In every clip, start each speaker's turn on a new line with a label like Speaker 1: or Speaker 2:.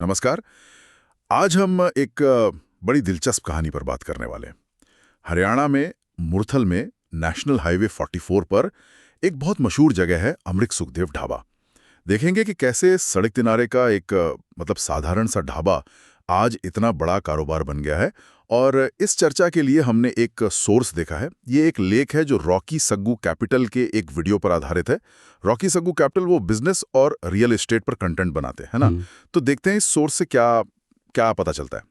Speaker 1: नमस्कार। आज हम एक बड़ी दिलचस्प कहानी पर बात करने वाले हैं। हरियाणा में मुरथल में नेशनल हाईवे 44 पर एक बहुत मशहूर जगह है अमृत सुखदेव ढाबा। देखेंगे कि कैसे सड़क किनारे का एक मतलब साधारण सा ढाबा आज इतना बड़ा कारोबार बन गया है। और इस चर्चा के लिए हमने एक सोर्स देखा है। ये एक लेख है जो रॉकी सग्गू कैपिटल के एक वीडियो पर आधारित है। रॉकी सग्गू कैपिटल वो बिजनेस और रियल एस्टेट पर कंटेंट बनाते हैं, है ना। तो देखते हैं इस सोर्स से क्या क्या पता चलता है।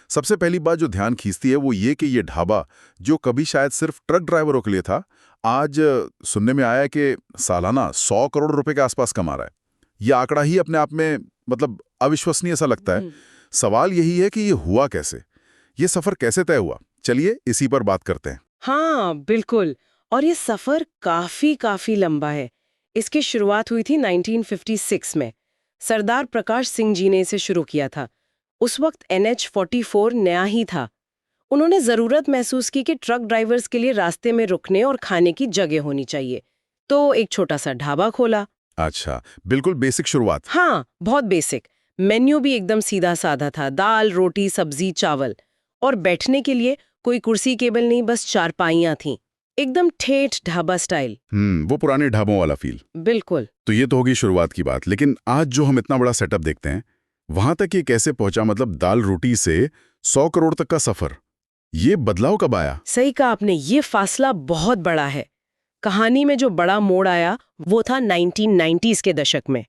Speaker 1: सबसे पहली बात जो ध्यान खींचती है वो ये कि ये ढाबा जो कभी शायद सिर्फ ट्रक ड्राइवरों के लिए था, आज सुनने में आया है कि सालाना 100 करोड़ रुपए के आसपास कमा रहा है। ये आंकड़ा ही अपने आप में मतलब अविश्वसनीय सा लगता है। सवाल यही है कि ये हुआ कैसे, ये सफर कैसे तय हुआ। चलिए इसी पर बात करते हैं।
Speaker 2: हाँ बिल्कुल। और ये सफर काफी लंबा है। इसकी शुरुआत हुई थी 1956 में। सरदार प्रकाश सिंह जी ने इसे शुरू किया था। उस वक्त NH-44 नया ही था। उन्होंने जरूरत महसूस की कि ट्रक ड्राइवर्स के लिए रास्ते में रुकने और खाने की जगह होनी चाहिए, तो एक छोटा सा ढाबा खोला।
Speaker 1: अच्छा, बिल्कुल बेसिक शुरुआत।
Speaker 2: हाँ, बहुत बेसिक। मेन्यू भी एकदम सीधा साधा था, दाल रोटी सब्जी चावल। और बैठने के लिए कोई कुर्सी केबल नहीं, बस चारपाइयाँ थीं, एकदम ठेठ ढाबा स्टाइल।
Speaker 1: वो पुराने ढाबों वाला फील।
Speaker 2: बिल्कुल।
Speaker 1: तो ये तो होगी शुरुआत की बात, लेकिन आज जो हम इतना बड़ा सेटअप देखते हैं, वहां तक ये कैसे पहुंचा? मतलब दाल रोटी से 100 करोड़ तक का सफर, ये बदलाव कब आया?
Speaker 2: सही कहा आपने, ये फासला बहुत बड़ा है। कहानी में जो बड़ा मोड़ आया वो था 1990s के दशक में।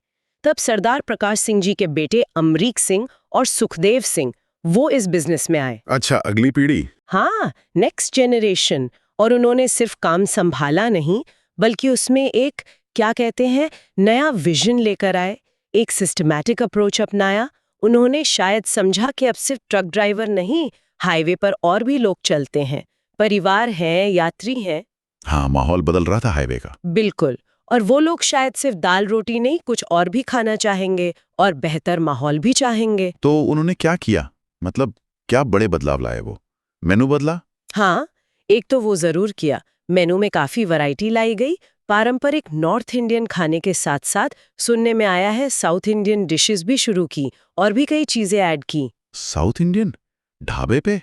Speaker 2: तब सरदार प्रकाश सिंह जी के बेटे अमरीक सिंह और सुखदेव सिंह वो इस बिजनेस में आए।
Speaker 1: अच्छा, अगली पीढ़ी।
Speaker 2: हाँ, नेक्स्ट जनरेशन। और उन्होंने सिर्फ काम संभाला नहीं, बल्कि उसमें एक क्या कहते हैं नया विजन लेकर आए, एक सिस्टमैटिक अप्रोच अपनाया। उन्होंने शायद समझा कि अब सिर्फ ट्रक ड्राइवर नहीं, हाईवे पर और भी लोग चलते हैं, परिवार हैं, यात्री हैं।
Speaker 1: हाँ, माहौल बदल रहा था हाईवे का।
Speaker 2: बिल्कुल। और वो लोग शायद सिर्फ दाल रोटी नहीं, कुछ और भी खाना चाहेंगे और बेहतर माहौल भी चाहेंगे।
Speaker 1: तो उन्होंने क्या किया? मतलब क्या बड़े बदलाव लाए? वो मेनू बदला?
Speaker 2: हाँ, एक तो वो जरूर किया। मेनू में काफी वैरायटी लाई गई। पारंपरिक नॉर्थ इंडियन खाने के साथ साथ सुनने में आया है साउथ इंडियन डिशेस भी शुरू की और भी कई चीजें ऐड की।
Speaker 1: साउथ इंडियन ढाबे पे?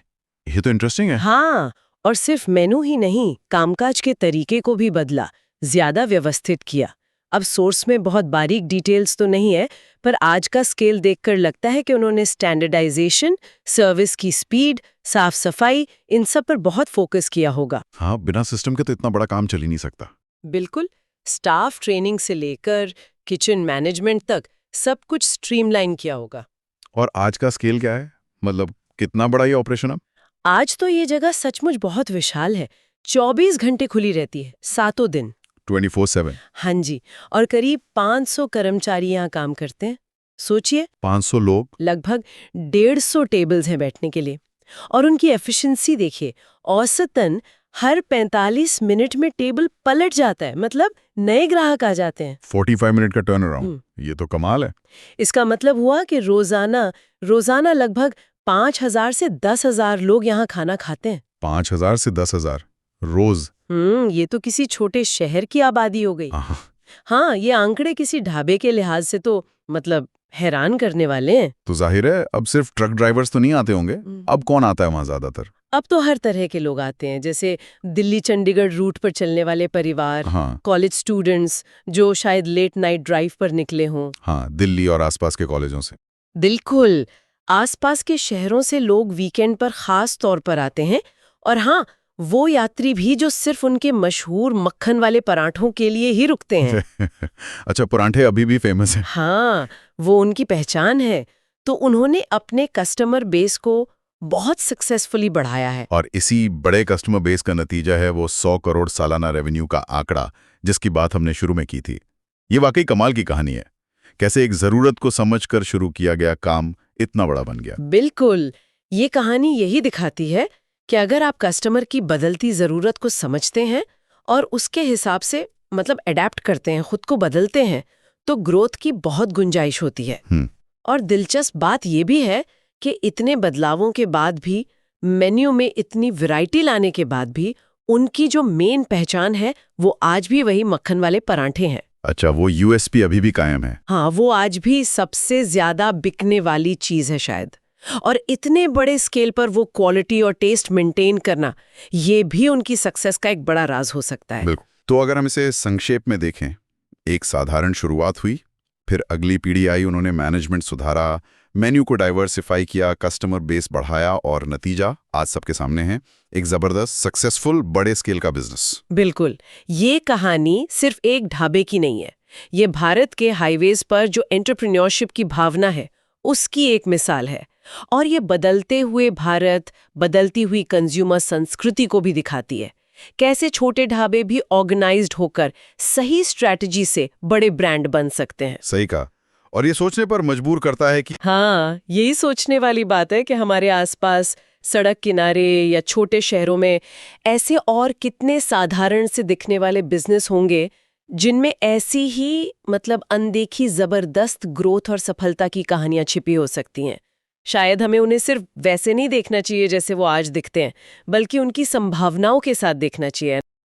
Speaker 1: ये तो इंटरेस्टिंग है।
Speaker 2: हाँ, और सिर्फ मेनू ही नहीं, कामकाज के तरीके को भी बदला, ज्यादा व्यवस्थित किया। अब सोर्स में बहुत बारीक डिटेल्स तो नहीं है, पर आज का स्केल देखकर लगता है कि उन्होंने स्टैंडर्डाइजेशन, सर्विस की स्पीड, साफ सफाई, इन सब पर बहुत फोकस किया होगा।
Speaker 1: हाँ, बिना सिस्टम के तो इतना बड़ा काम चल ही नहीं सकता।
Speaker 2: बिल्कुल। स्टाफ ट्रेनिंग से लेकर किचन मैनेजमेंट तक सब कुछ स्ट्रीमलाइन किया होगा।
Speaker 1: और आज का स्केल क्या है? मतलब कितना बड़ा ये ऑपरेशन अब?
Speaker 2: आज तो ये जगह सचमुच बहुत विशाल है। 24 घंटे खुली रहती है, सातों दिन।
Speaker 1: 24/7?
Speaker 2: हाँ जी। और करीब 500 कर्मचारी यहाँ काम करते हैं। सोचिए,
Speaker 1: 500 लोग?
Speaker 2: लगभग 150 टेबल्स हैं बैठने के लिए। और उनकी एफिशिएंसी देखिए, औसतन हर 45 मिनट में टेबल पलट जाता है, मतलब नए ग्राहक आ जाते हैं।
Speaker 1: 45 मिनट का टर्न अराउंड, ये तो कमाल है।
Speaker 2: इसका मतलब हुआ कि रोजाना लगभग 5,000 से 10,000 लोग यहाँ खाना खाते हैं।
Speaker 1: 5,000 से 10,000 रोज?
Speaker 2: ये तो किसी छोटे शहर की आबादी हो गई।
Speaker 1: हाँ।
Speaker 2: हाँ, ये आंकड़े किसी ढाबे के लिहाज से तो मतलब हैरान करने वाले हैं।
Speaker 1: तो जाहिर है अब सिर्फ ट्रक ड्राइवर्स तो नहीं आते होंगे। अब कौन आता है वहाँ ज्यादातर?
Speaker 2: अब तो हर तरह के लोग आते हैं, जैसे दिल्ली चंडीगढ़ रूट पर चलने वाले परिवार,
Speaker 1: हाँ।
Speaker 2: कॉलेज स्टूडेंट्स जो शायद लेट नाइट ड्राइव पर निकले हों।
Speaker 1: हाँ, दिल्ली और आसपास के कॉलेजों से।
Speaker 2: बिल्कुल, आसपास के शहरों से लोग वीकेंड पर खास तौर पर आते हैं। और हाँ, वो यात्री भी जो सिर्फ उनके मशहूर मक्खन वाले पराठों के लिए ही रुकते हैं।
Speaker 1: अच्छा, पराठे अभी भी फेमस है?
Speaker 2: हाँ, वो उनकी पहचान है। तो उन्होंने अपने कस्टमर बेस को बहुत सक्सेसफुली बढ़ाया है।
Speaker 1: और इसी बड़े कस्टमर बेस का नतीजा है वो 100 करोड़ सालाना रेवेन्यू का आंकड़ा जिसकी बात हमने शुरू में की थी। ये वाकई कमाल की कहानी है। कैसे एक जरूरत को समझकर शुरू किया गया काम इतना बड़ा बन गया।
Speaker 2: बिल्कुल, ये कहानी यही दिखाती है कि अगर आप कस्टमर की बदलती ज़रूरत को समझते हैं और उसके हिसाब से मतलब अडेप्ट करते हैं, खुद को बदलते हैं, तो ग्रोथ की बहुत गुंजाइश होती है। और दिलचस्प बात ये भी है कि इतने बदलावों के बाद भी, मेन्यू में इतनी वैरायटी लाने के बाद भी, उनकी जो मेन पहचान है वो आज भी वही मक्खन वाले पराठे हैं।
Speaker 1: अच्छा, वो यूएसपी अभी भी कायम है।
Speaker 2: हाँ, वो आज भी सबसे ज्यादा बिकने वाली चीज है शायद। और इतने बड़े स्केल पर वो क्वालिटी और टेस्ट मेंटेन करना, ये भी उनकी सक्सेस का एक बड़ा राज हो सकता है।
Speaker 1: बिल्कुल। तो अगर हम इसे संक्षेप में देखें, एक साधारण शुरुआत हुई, फिर अगली पीढ़ी आई, उन्होंने मैनेजमेंट सुधारा, मेन्यू को डाइवर्सिफाई किया, कस्टमर बेस बढ़ाया और नतीजा आज सबके सामने है, एक जबरदस्त सक्सेसफुल बड़े स्केल का बिजनेस।
Speaker 2: बिल्कुल, ये कहानी सिर्फ एक ढाबे की नहीं है। ये भारत के हाईवेज पर जो एंटरप्रेन्योरशिप की भावना है, उसकी एक मिसाल है। और ये बदलते हुए भारत, बदलती हुई कंज्यूमर संस्कृति को भी दिखाती है। कैसे छोटे ढाबे भी ऑर्गेनाइज्ड होकर सही स्ट्रैटेजी से बड़े ब्रांड बन सकते हैं।
Speaker 1: सही कहा। और ये सोचने पर मजबूर करता है कि
Speaker 2: हाँ, यही सोचने वाली बात है कि हमारे आसपास सड़क किनारे या छोटे शहरों में ऐसे और कितने साधारण से दिखने वाले बिजनेस होंगे जिनमें ऐसी ही अनदेखी जबरदस्त ग्रोथ और सफलता की कहानियां छिपी हो सकती हैं। शायद हमें उन्हें सिर्फ वैसे नहीं देखना चाहिए जैसे वो आज दिखते हैं, बल्कि उनकी संभावनाओं के साथ देखना चाहिए।